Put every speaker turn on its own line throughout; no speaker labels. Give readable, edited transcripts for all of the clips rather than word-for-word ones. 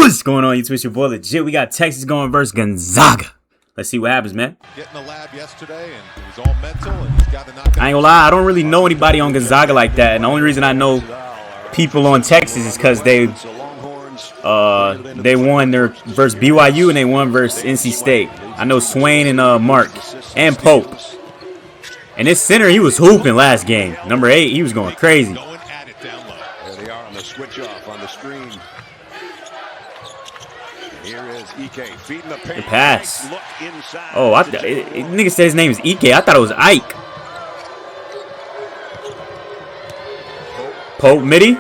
What's going on, YouTube? It's your boy Legit. We got Texas going versus Gonzaga. Let's see what happens, man.
Getting the lab yesterday, and he was all mental, and he's got to knock it.
I ain't gonna lie, I don't really know anybody on Gonzaga like that, and the only reason I know people on Texas is because they won their versus BYU and they won versus NC State. I know Swain and Mark and Pope. And this center, he was hooping last game. Number 8, he was going crazy.
There they are on the switch off on the screen. Here is Ike feeding the paint.
The pass. Oh, nigga said his name is Ike. I thought it was Ike. Pope midi.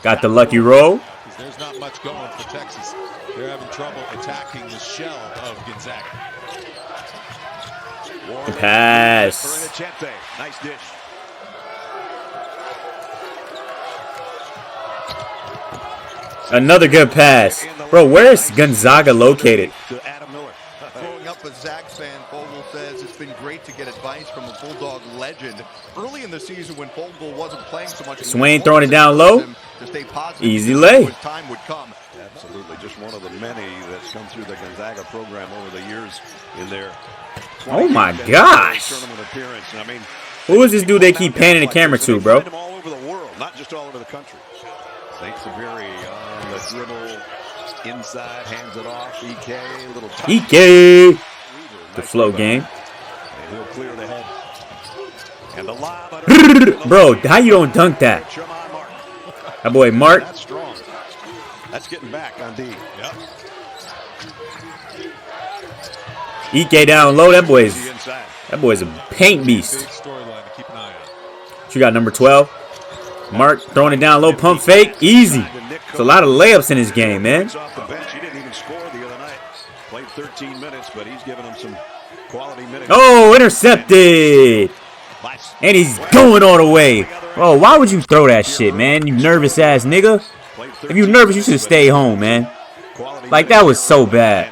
Got the lucky roll.
There's not much going for Texas. They're having trouble attacking the shell of Gonzaga.
The pass.
Nice dish.
Another good pass. Bro, where is Gonzaga located?
Growing up a Zags fan, Vogel says it's been great to get advice from a Bulldog legend. Early in the season when Vogel wasn't playing so much,
Swain throwing it down low. Easy lay.
Time would come.
Absolutely, just one of the many that's come through the Gonzaga program over the years in their
Oh my gosh.
tournament appearance. I mean,
Who is this dude they keep panning the camera to, bro?
all over the world, not just all over the country. St. Severi on the dribble, inside, hands it off. Ike, little touch.
Ike. The flow game.
And he'll clear the head. And the lob.
Bro, how you don't dunk that? That boy Mark.
That's strong. That's getting back on D. Yep.
Ike down low. That boy's a paint beast.
Storyline to keep an eye on.
You got number 12. Mark throwing it down low, pump fake, easy. There's a lot of layups in this game, man.
Off the bench. He didn't even score the other night. Played 13 minutes, but he's giving them some quality minutes.
Oh, intercepted. And he's going all the way. Bro, why would you throw that shit, man? You nervous ass nigga. If you nervous, you should stay home, man. Like, that was so bad.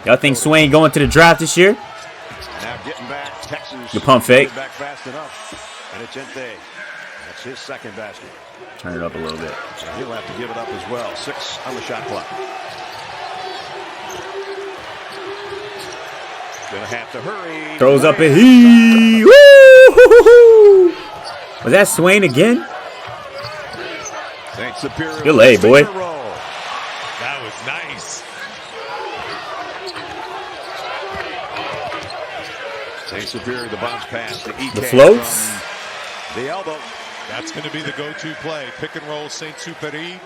Y'all think Swain going to the draft this year?
Now getting back, Texas.
The pump fake.
Back fast enough. And it's Ente. That's his second basket.
Turn it up a little bit.
And he'll have to give it up as well. 6 on the shot clock. Gonna have to hurry.
Throws up a he. Woo! Was that Swain again? Good lay, boy.
That was nice. St. Superior, the bounce pass to Ike.
The floats.
The elbow. That's going to be the go-to play. Pick and roll, St. Superior.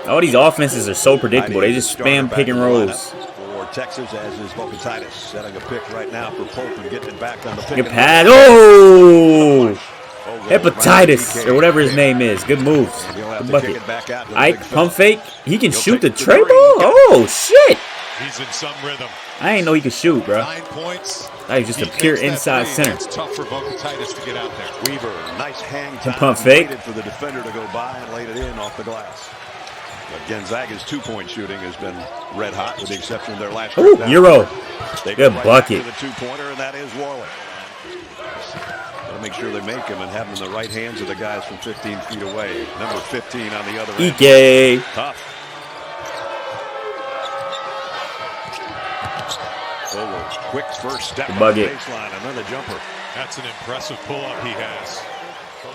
All these offenses are so predictable. They just spam pick and rolls.
For Texas, as is Lvgit, setting a pick right now for Pope and getting it back on the pick.
Good pass. Oh! Hepatitis, or whatever his name is. Good moves. Good bucket. Ike, pump fake. He can shoot the tray ball? Oh, shit.
He's in some rhythm.
I ain't know he could shoot, bro.
9 points.
That was just a pure inside center.
It's tough for Lvgit to get out there. Weaver, nice hang time.
Pump fake.
For the defender to go by and laid it in off the glass. But Gonzaga's 2-point shooting has been red hot, with the exception of their last.
Ooh, Euro. Good
right
bucket.
The 2-pointer, and that is Warwick. Got to make sure they make him and have them in the right hands of the guys from 15 feet away. Number 15 on the other end.
Ike.
Tough. Quick first step on the baseline, another jumper. That's an impressive pull-up he has.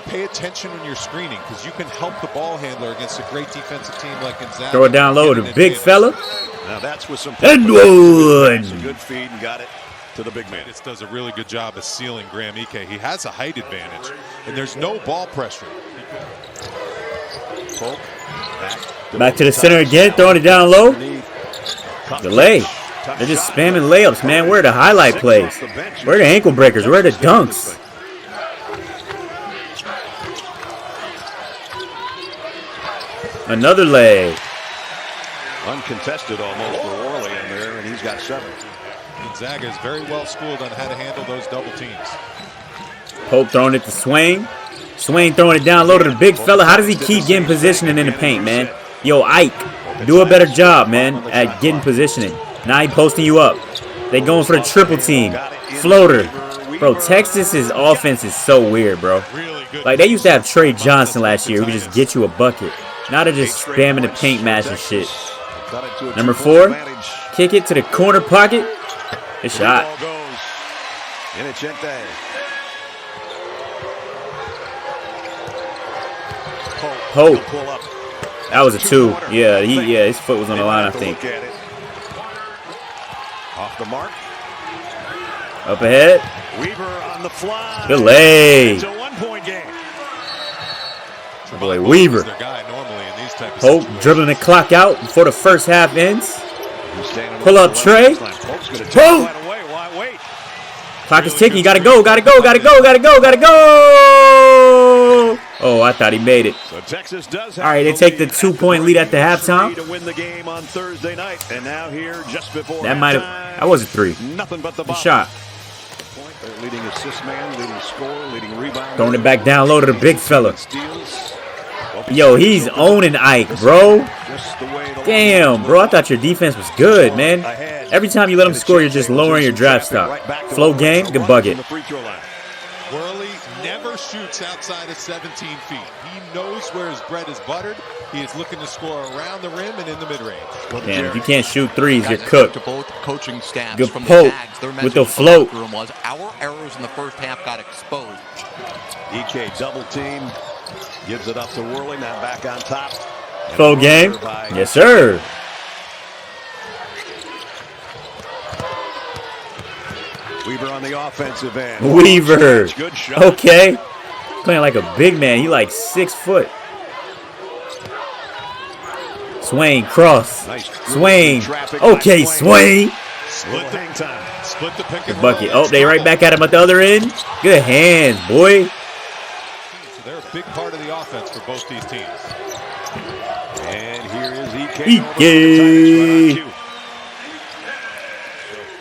Pay attention when you're screening, because you can help the ball handler against a great defensive team like Gonzaga.
Throw it down low to the big fella.
Now that's with some
Edwin.
good feed and got it to the big man. This does a really good job of sealing Graham Ike. He has a height advantage, and there's no ball pressure. Polk,
back to the center again, throwing it down low. Delay. They're just spamming layups, man. Where are the highlight plays? Where are the ankle breakers? Where are the dunks? Another leg.
Uncontested almost for Worley in there, and he's got 7. Gonzaga is very well schooled on how to handle those double teams.
Pope throwing it to Swain. Swain throwing it down low to the big fella. How does he keep getting positioning in the paint, man? Yo, Ike, do a better job, man, at getting positioning. Now he posting you up. They going for the triple team. Floater. Bro, Texas's offense is so weird, bro. Like, they used to have Trey Johnson last year who could just get you a bucket. Now they're just spamming the paint match and shit. Number 4, kick it to the corner pocket. Good shot. Pope. That was a 2. Yeah, his foot was on the line, I think.
Off the mark.
Up ahead.
Weaver on the fly.
Good lay.
It's a 1-point game.
Boy, Weaver. Pope dribbling the clock out before the first half ends. Pull up Trey. Boom. Clock is ticking. Gotta go. Gotta go. Gotta go. Gotta go. Gotta go. Oh, I thought he made it.
So Texas does
all right, they take the 2-point lead at the halftime.
To win the game on Thursday night, and now here just before
that might have. That was a 3.
Nothing but the
shot.
Leading assist man, leading score, leading rebound.
Throwing it back down low to the big fella. Yo, he's owning Ike, bro. Damn, bro. I thought your defense was good, man. Every time you let him score, you're just lowering your draft stock. Flow game, good bucket.
Worley never shoots outside of 17 feet. He knows where his bread is buttered. He is looking to score around the rim and in the mid-range.
Damn, if you can't shoot threes, you're cooked.
Both coaching staffs
good
from
poke
the
with the float.
Was our errors in the first half got exposed.
EK double team. Gives it up to Worley. Now back on top.
Flow game. Yes, sir.
Weaver on the offensive end.
Weaver.
Good shot.
Okay. Playing like a big man. He like 6 foot. Swain, cross. Nice. Swain. Okay, Swain.
Split the time.
Split the pick
and roll. Bucket. Oh, they right back at him at the other end. Good hands, boy.
So they're a big part of the offense for both these teams.
And here is
EK.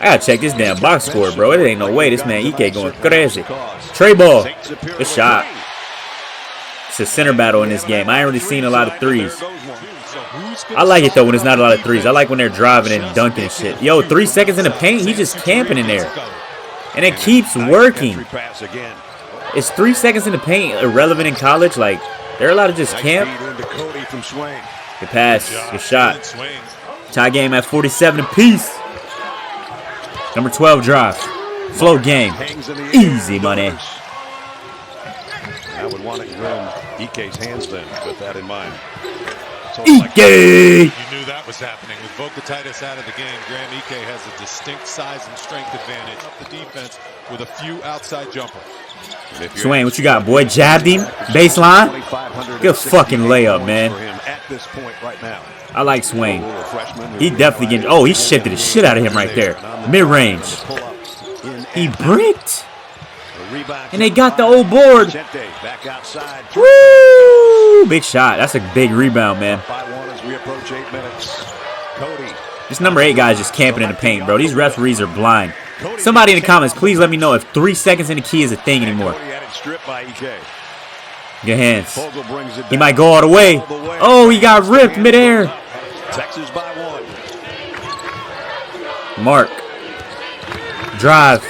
I gotta check this damn box score, bro. It ain't no way this man EK going crazy. Trey ball. Good shot. It's a center battle in this game. I ain't really seen a lot of threes. I like it though when it's not a lot of threes. I like when they're driving and dunking and shit. Yo, 3 seconds in the paint, he's just camping in there. And it keeps working. Is 3 seconds in the paint irrelevant in college? Like, they're allowed to just camp? Good pass. Good shot. Tie game at 47 apiece. Number 12 drive. Flow game. Easy money.
I would want it in EK's hands then, with that in mind.
EK!
You knew that was happening. With Lvgit out of the game, Graham EK has a distinct size and strength advantage up the defense with a few outside jumpers.
Swain, what you got, boy? Jabbed him? Baseline? Good fucking layup, man. I like Swain. He definitely getting... Oh, he shifted the shit out of him right there. Mid-range. He bricked. And they got the old board. Woo! Big shot. That's a big rebound, man. This number 8 guy is just camping in the paint, bro. These referees are blind. Somebody in the comments, please let me know if 3 seconds in the key is a thing anymore. Good hands. He might go all the way. Oh, he got ripped midair. Mark. Drive.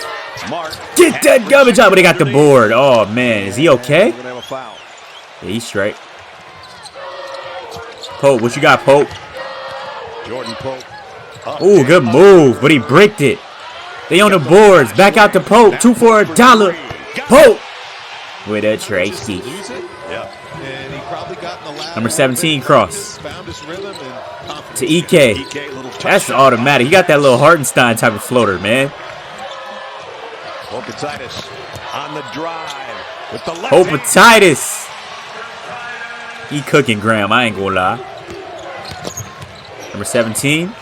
Get that garbage out, but they got the board. Oh, man. Is he okay? Yeah, he's straight. Pope, what you got, Pope? Ooh, good move, but he bricked it. They on the boards. Back out to Pope. 2 for $1. Pope with a Tracy. Number 17 cross to EK. That's automatic. He got that little Hartenstein type of floater, man.
On the drive with the left
Hopatitis. He cooking Graham, I ain't gonna lie. Number 17.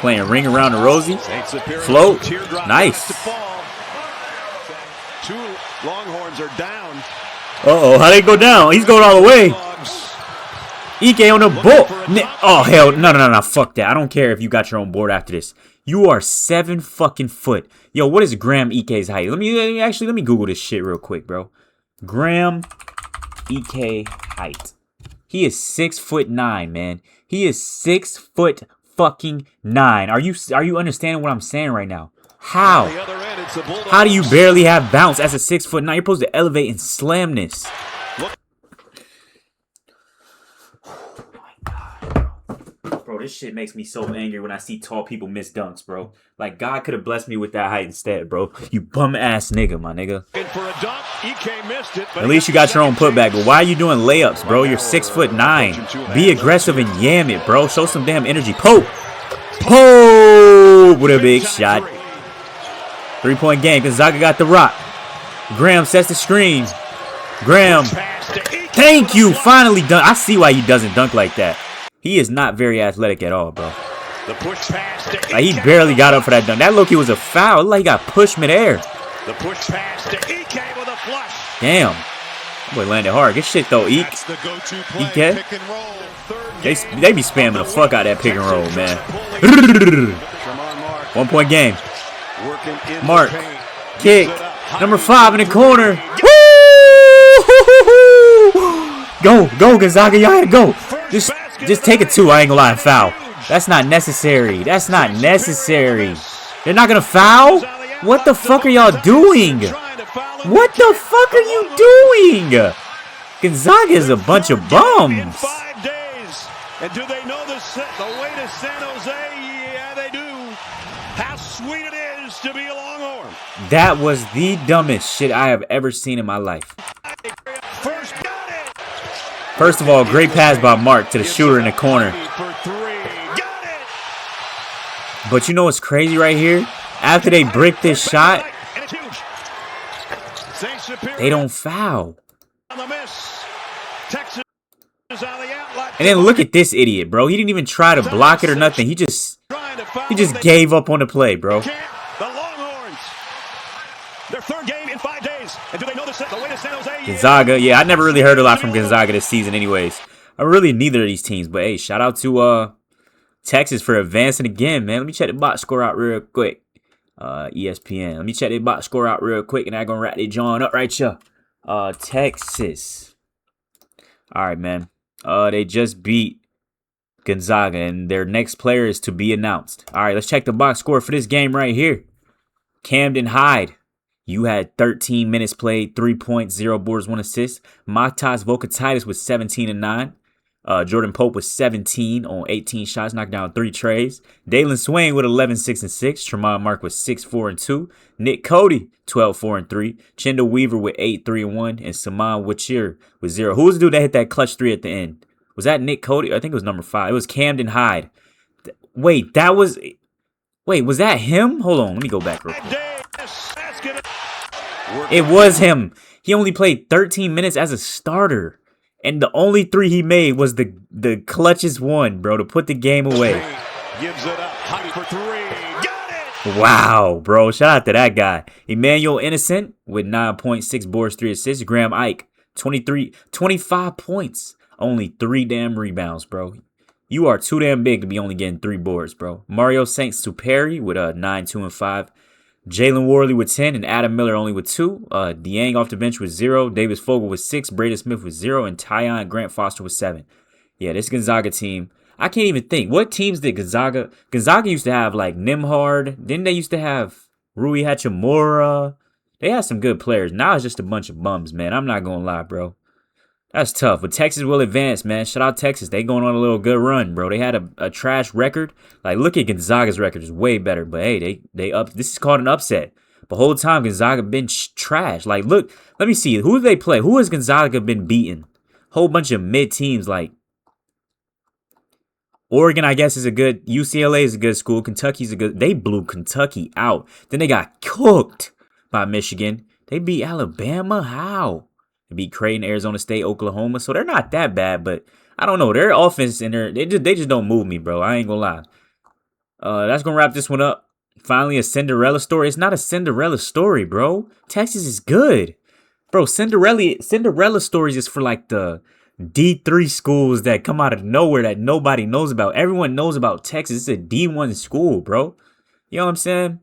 Playing ring around the Rosie. Float. Nice.
2 Longhorns are down.
Uh-oh, how they go down? He's going all the way. EK on the board. Oh, hell. No. Fuck that. I don't care if you got your own board after this. You are 7 fucking foot. Yo, what is Graham EK's height? Let me Google this shit real quick, bro. Graham EK height. He is 6'9", man. He is 6'9". Are you understanding what I'm saying right now? How? How do you barely have bounce as a 6'9"? You're supposed to elevate and slam this. Bro, this shit makes me so angry when I see tall people miss dunks, bro. Like, God could have blessed me with that height instead, bro. You bum-ass nigga, my nigga. At least you got your own putback, but why are you doing layups, bro? You're 6'9". Be aggressive and yam it, bro. Show some damn energy. Poke! Poke! With a big shot. 3-point game. Gonzaga got the rock. Graham sets the screen. Graham. Thank you. Finally done. I see why he doesn't dunk like that. He is not very athletic at all, bro. Like, he barely got up for that dunk. That look, he was a foul. It looked like he got pushed midair. Damn. That boy landed hard. Good shit, though, Eek. Ike. They be spamming the fuck out of that pick and roll, man. 1-point game. Mark. Kick. Number 5 in the corner. Woo! Go, Gonzaga. Y'all gotta go. Just take a 2. I ain't gonna lie, foul. That's not necessary. That's not necessary. They're not gonna foul? What the fuck are y'all doing? What the fuck are you doing? Gonzaga is a bunch of bums.
And do they know the way to San Jose? Yeah, they do. How sweet it is to be a Longhorn.
That was the dumbest shit I have ever seen in my life. First of all, great pass by Mark to the shooter in the corner. But you know what's crazy right here? After they brick this shot, they don't foul. And then look at this idiot, bro. He didn't even try to block it or nothing. He just gave up on the play, bro.
The Longhorns, their 3rd game in 5 days. And do they know the way to San Jose?
Gonzaga, yeah, I never really heard a lot from Gonzaga this season anyways. Really neither of these teams. But hey, shout out to Texas for advancing again, man. Let me check the box score out real quick. ESPN. Let me check the box score out real quick, and I'm gonna wrap it John up right here. Texas. All right, man. They just beat Gonzaga, and their next player is to be announced. All right, let's check the box score for this game right here. Camden Hyde, you had 13 minutes played, 3 points, 0 boards, 1 assist. Matas Volkatitis was 17 and 9. Jordan Pope was 17 on 18 shots, knocked down 3 trays. Dalen Swain with 11, 6 and 6. Tremont Mark with 6, 4 and 2. Nick Cody 12, 4 and 3. Chendall Weaver with 8, 3 and 1, and Saman Wachir with 0. Who was the dude that hit that clutch 3 at the end? Was that Nick Cody? I think it was number 5. It was Camden Hyde. Wait, was that him? Hold on, let me go back real quick. It was him. He only played 13 minutes as a starter. And the only 3 he made was the clutchest one, bro, to put the game away.
Gives it up. Hot for 3. Got it.
Wow, bro. Shout out to that guy. Emmanuel Innocent with 9.6 boards, 3 assists. Graham Ike, 25 points. Only 3 damn rebounds, bro. You are too damn big to be only getting 3 boards, bro. Mario St. Superi with 9, 2 and 5. Jalen Worley with 10 and Adam Miller only with 2. Dieng off the bench with 0. Davis Fogel with 6. Braden Smith with 0. And Tyon Grant Foster with 7. Yeah, this Gonzaga team, I can't even think. What teams did Gonzaga? Gonzaga used to have like Nimhard. Didn't they used to have Rui Hachimura? They had some good players. Now it's just a bunch of bums, man. I'm not going to lie, bro. That's tough. But Texas will advance, man. Shout out Texas. They going on a little good run, bro. They had a trash record. Like, look at Gonzaga's record. It's way better. But, hey, they up. This is called an upset. The whole time, Gonzaga been trash. Like, look. Let me see. Who do they play? Who has Gonzaga been beating? Whole bunch of mid teams. Like, Oregon, I guess, is a good. UCLA is a good school. Kentucky's a good. They blew Kentucky out. Then they got cooked by Michigan. They beat Alabama. How? They beat Creighton, Arizona State, Oklahoma. So they're not that bad, but I don't know. Their offense and they just don't move me, bro. I ain't gonna lie. That's gonna wrap this one up. Finally, a Cinderella story. It's not a Cinderella story, bro. Texas is good, bro. Cinderella stories is for like the D3 schools that come out of nowhere that nobody knows about. Everyone knows about Texas. It's a D1 school, bro. You know what I'm saying?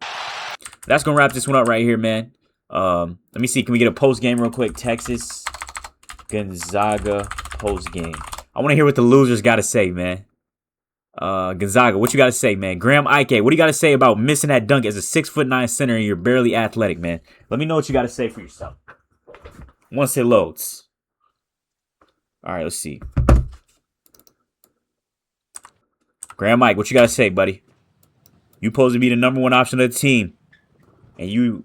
That's gonna wrap this one up right here, man. Let me see. Can we get a post game real quick? Texas Gonzaga post game. I want to hear what the losers got to say, man. Gonzaga, what you got to say, man? Graham Ike, what do you got to say about missing that dunk as a 6'9" center and you're barely athletic, man? Let me know what you got to say for yourself. Once it loads. All right, let's see. Graham Ike, what you got to say, buddy? You supposed to be the #1 option of the team, and you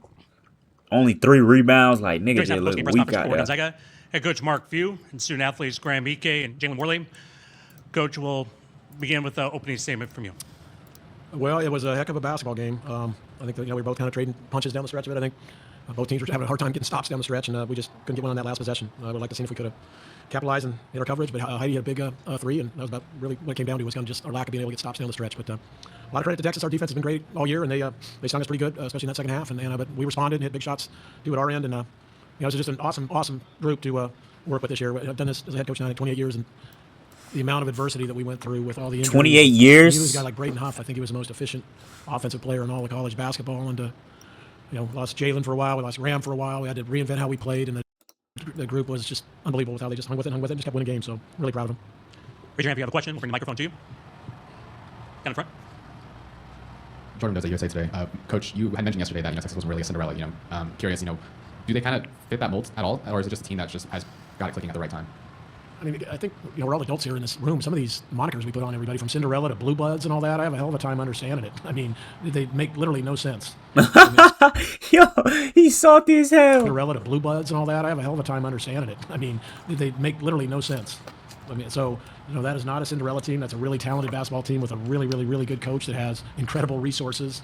only 3 rebounds. Like, nigga, just look weak out there.
Gonzaga. Head coach Mark Few and student athletes Graham Ike and Jalen Worley. Coach will begin with the opening statement from you.
Well, it was a heck of a basketball game. I think that, we were both kind of trading punches down the stretch of it. I think both teams were having a hard time getting stops down the stretch, and we just couldn't get one on that last possession. I would like to see if we could have capitalized and hit our coverage, but Heidi had a big 3, and that was about really what it came down to was kind of just our lack of being able to get stops down the stretch. But a lot of credit to Texas. Our defense has been great all year, and they stung us pretty good, especially in that second half. But we responded and hit big shots, at our end, and it was just an awesome group to work with this year. I've done this as a head coach now in 28 years, and the amount of adversity that we went through with all the injuries.
28 years?
He was a guy like Braden Huff. I think he was the most efficient offensive player in all of college basketball. And, lost Jalen for a while. We lost Graham for a while. We had to reinvent how we played. And the group was just unbelievable with how they just hung with it, and just kept winning games. So really proud of them.
Raise your hand if you have a question. We'll bring the microphone to you. Down in front.
Jordan does at USA Today. Coach, you had mentioned yesterday that Texas wasn't really a Cinderella. Curious, do they kind of fit that mold at all? Or is it just a team that just has got it clicking at the right time?
I mean, I think we're all adults here in this room. Some of these monikers we put on everybody, from Cinderella to Blue Bloods and all that, I have a hell of a time understanding it. I mean, they make literally no sense.
Yo, he's salty as hell.
Cinderella to Blue Bloods and all that, I have a hell of a time understanding it. I mean, they make literally no sense. I mean, so that is not a Cinderella team. That's a really talented basketball team with a really, really, really good coach that has incredible resources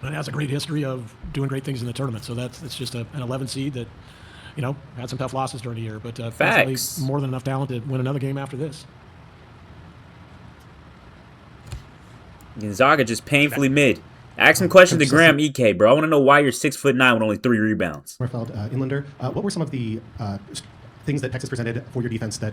and has a great history of doing great things in the tournament. So it's just an 11 seed that, had some tough losses during the year, but
Facts.
more than enough talent to win another game after this.
Gonzaga just painfully mid. Ask some questions to Graham Ike, bro. I want to know why you're 6'9" with only 3 rebounds.
Marfeld, Inlander, what were some of the things that Texas presented for your defense that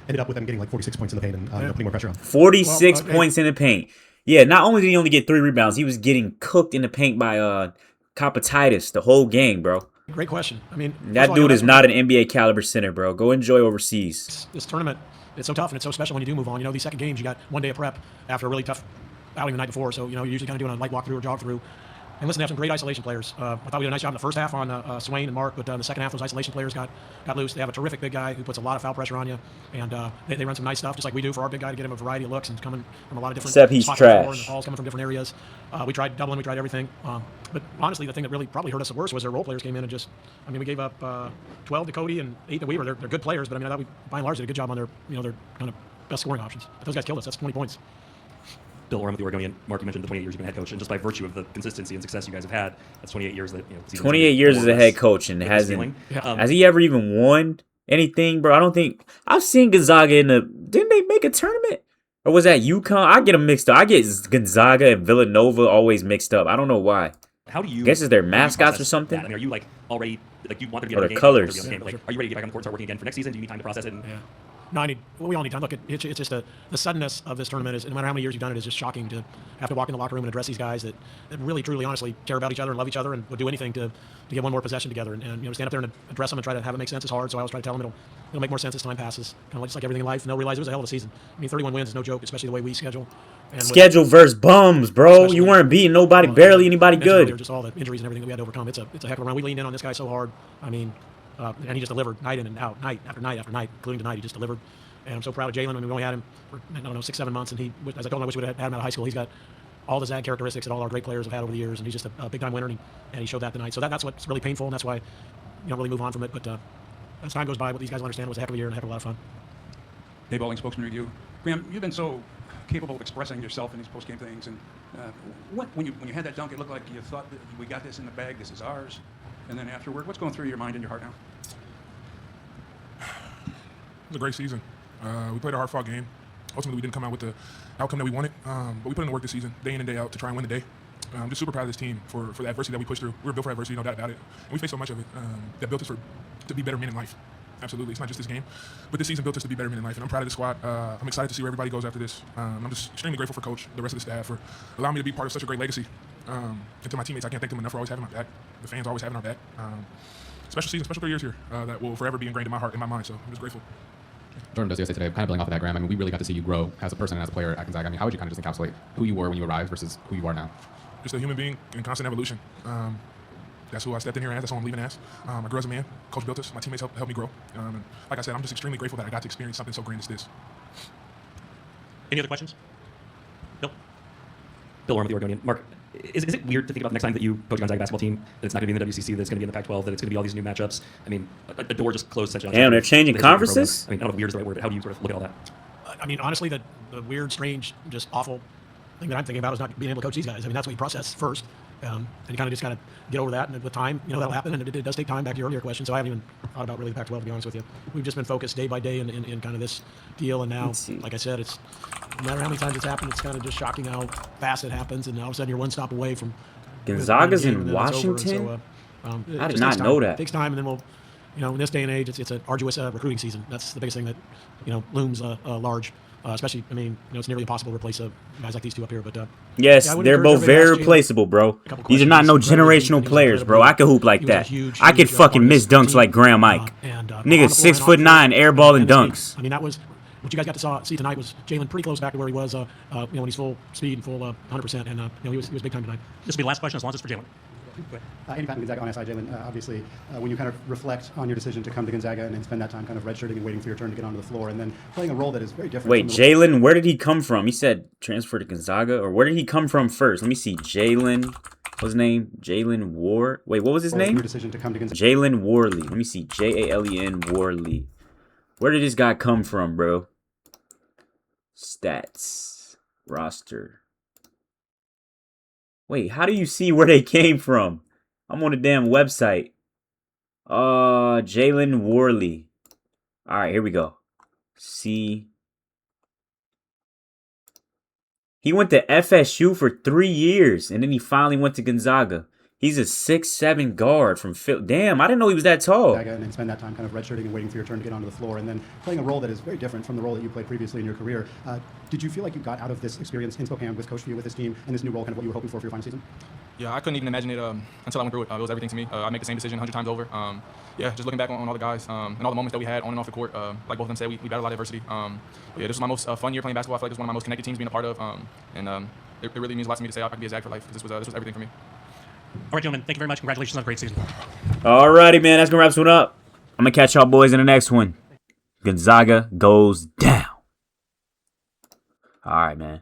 ended up with them getting like 46 points in the paint and putting more pressure on?
46 points in the paint. Yeah, not only did he only get 3 rebounds, he was getting cooked in the paint by Copatitis the whole game, bro.
Great question. I mean,
that dude is not an NBA caliber center, bro. Go enjoy overseas.
This tournament, it's so tough and it's so special when you do move on. These second games, you got 1 day of prep after a really tough outing the night before. So, you're usually kind of doing a light walkthrough or jog through. And listen, they have some great isolation players. I thought we did a nice job in the first half on Swain and Mark, but in the second half, those isolation players got loose. They have a terrific big guy who puts a lot of foul pressure on you, and they run some nice stuff, just like we do for our big guy, to get him a variety of looks and coming from a lot of different
Except he's
spots
trash.
and the balls coming from different areas. We tried doubling, we tried everything. But honestly, the thing that really probably hurt us the worst was their role players came in and we gave up 12 to Cody and 8 to Weaver. They're good players, but I thought we, by and large, did a good job on their kind of best scoring options. But those guys killed us. That's 20 points.
Bill Orem with the Oregonian. Mark, you mentioned the 28 years you've been head coach, and just by virtue of the consistency and success you guys have had, that's 28 years that
28 years as a head coach, and hasn't has he ever even won anything, bro? I don't think I've seen Gonzaga in the. Didn't they make a tournament, or was that UConn? I get them mixed up. I get Gonzaga and Villanova always mixed up. I don't know why.
How do you?
I guess it's their mascots or something.
That? Are you already you want them to
or
get
the
game,
colors?
Game, but, are you ready to get back on the court and start working again for next season? Do you need time to process it? And,
No, we all need time. Look, it's just the suddenness of this tournament is, no matter how many years you've done it, is just shocking to have to walk in the locker room and address these guys that really, truly, honestly care about each other and love each other and would do anything to get one more possession together. And stand up there and address them and try to have it make sense is hard. So I always try to tell them it'll make more sense as time passes. Kind of just like everything in life. And they'll realize it was a hell of a season. 31 wins is no joke, especially the way we schedule. And
schedule versus bums, bro. You weren't beating nobody, barely anybody good.
Just all the injuries and everything that we had to overcome. It's a heck of a run. We leaned in on this guy so hard. And he just delivered night in and out, night after night after night, including tonight. He just delivered. And I'm so proud of Jalen. We only had him for, 6-7 months. And he, as I told him, I wish we would have had him out of high school. He's got all the Zag characteristics that all our great players have had over the years. And he's just a big-time winner. And he showed that tonight. So that's what's really painful. And that's why you don't really move on from it. But as time goes by, what these guys will understand was a heck of a year and a heck of a lot of fun.
Dave Balding, spokesman review. Graham, you've been so capable of expressing yourself in these post-game things. And when you had that dunk, it looked like you thought that we got this in the bag. This is ours. And then afterward, what's going through your mind and your heart now?
It was a great season. We played a hard-fought game. Ultimately, we didn't come out with the outcome that we wanted, but we put in the work this season, day in and day out, to try and win the day. I'm just super proud of this team for the adversity that we pushed through. We were built for adversity, no doubt about it. And we faced so much of it that built us to be better men in life. Absolutely. It's not just this game, but this season built us to be better men in life. And I'm proud of the squad. I'm excited to see where everybody goes after this. I'm just extremely grateful for Coach, the rest of the staff, for allowing me to be part of such a great legacy. And to my teammates, I can't thank them enough for always having my back. The fans always having our back. Special season, special 3 years here that will forever be ingrained in my heart and my mind. So I'm just grateful.
Jordan does USA Today, kind of building off of that, Graham. I mean, we really got to see you grow as a person and as a player at Gonzaga. I mean, how would you kind of just encapsulate who you were when you arrived versus who you are now?
Just a human being in constant evolution. That's who I stepped in here as. That's who I'm leaving as. I grew as a man. Coach built us. My teammates helped me grow. And like I said, I'm just extremely grateful that I got to experience something so great as this.
Any other questions? Bill?
Bill Orr with the Oregonian. Mark, is it weird to think about the next time that you coach a Gonzaga basketball team, that it's not going to be in the WCC, that it's going to be in the Pac-12, that it's going to be all these new matchups? I mean, a door just closed essentially.
Damn, they're changing conferences?
I mean, I don't know if weird is the right word, but how do you sort of look at all that?
I mean, honestly, the weird, strange, just awful thing that I'm thinking about is not being able to coach these guys. I mean, that's what you process first. And you kind of just get over that, and with time, that'll happen, and it does take time, back to your earlier question, so I haven't even thought about really the Pac-12, to be honest with you. We've just been focused day by day in kind of this deal, and now, like I said, it's no matter how many times it's happened, it's kind of just shocking how fast it happens, and all of a sudden you're one stop away from
Gonzaga's in Washington? I did not know that.
It takes time, and then we'll, in this day and age, it's an arduous recruiting season. That's the biggest thing that, looms large. Especially, I mean, it's nearly impossible to replace guys like these two up here. But
yes, yeah, they're both very replaceable, bro. These are not no generational players, bro. I could hoop like that. I could fucking miss dunks like Graham Ike. Nigga, 6'9", airball and dunks.
I mean, that was what you guys got to see tonight. Was Jalen pretty close back to where he was, when he's full speed and full 100%, and he was big time tonight.
This will be the last question as long as it's for Jalen.
Andy Patton, Gonzaga on SI, Jalen. Obviously, when you kind of reflect on your decision to come to Gonzaga and spend that time kind of redshirting and waiting for your turn to get onto the floor, and then playing a role that is very different.
Wait, Jalen, where did he come from? He said transfer to Gonzaga, or where did he come from first? Let me see. Jalen, what's his name? Jalen War. Wait, what was his name?
Your decision to come to Gonzaga.
Jalen Worley. Let me see. Jalen Worley. Where did this guy come from, bro? Stats, roster. Wait, how do you see where they came from? I'm on a damn website. Jalen Worley. All right, here we go. See. He went to FSU for 3 years, and then he finally went to Gonzaga. He's a 6'7" guard from Phil. Damn, I didn't know he was that tall.
And spend that time kind of redshirting and waiting for your turn to get onto the floor, and then playing a role that is very different from the role that you played previously in your career. Did you feel like you got out of this experience in Spokane with Coach View, with this team, and this new role, kind of what you were hoping for your final season?
Yeah, I couldn't even imagine it until I went through it. It was everything to me. I make the same decision 100 times over. Yeah, just looking back on all the guys and all the moments that we had on and off the court, like both of them said, we battled a lot of adversity. Yeah, this was my most fun year playing basketball. I feel like this was one of my most connected teams being a part of, it really means a lot to me to say I could be a Zag for life, because this was everything for me.
All right, gentlemen, thank you very much. Congratulations on a great season.
Alrighty, man. That's going to wrap this one up. I'm going to catch y'all boys in the next one. Gonzaga goes down. All right, man.